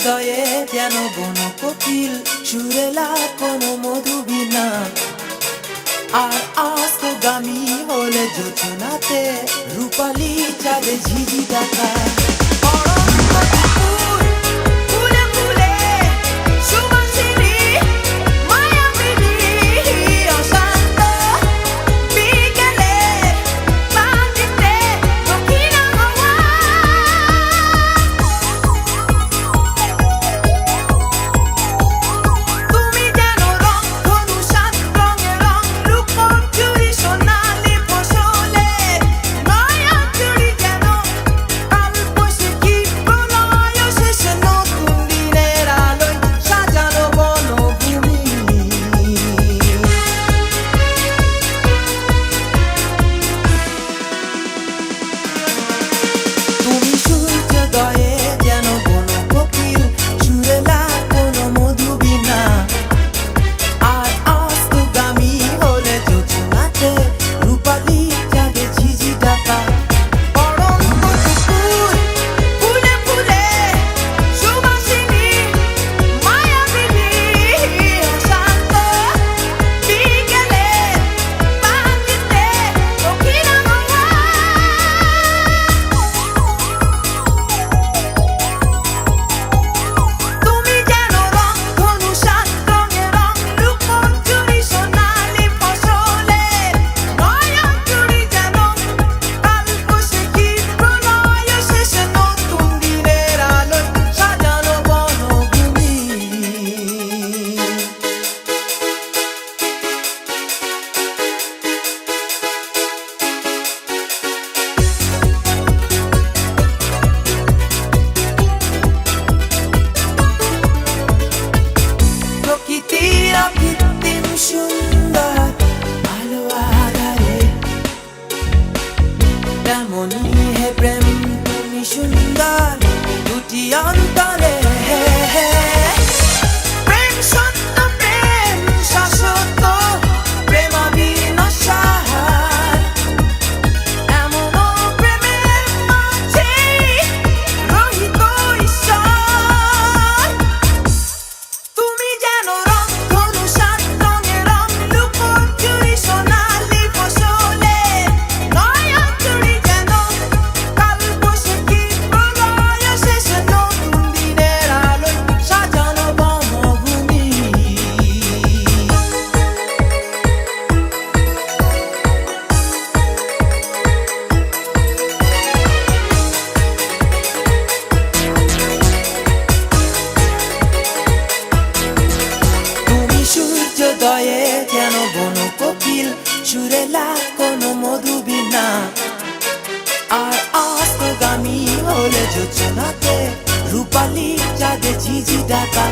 সূর্যোদয়ে যেন বন কোকিল সুরেলা কোনো মধুবীণা, আর অস্তগামী হলে জোছনাতে রূপালী চাঁদে ঝিঝি দেখা। সুন্দর ভালো আধারে তেমনি হে প্রেম তুমি সুন্দর দুটি অন্তরে। প্রেম সত্য প্রেম শাশ্বত প্রেমাবিনসার এমন প্রেমের মাঝে রহিত ঈশ্বর। তুমি যেন সূর্যোদয়ে যেন বন কোকিল সুরেলা কোনো মধুবীণা, আর অস্তগামী হলে জোছনাতে রূপালী চাঁদে ঝিঝি ডাকা।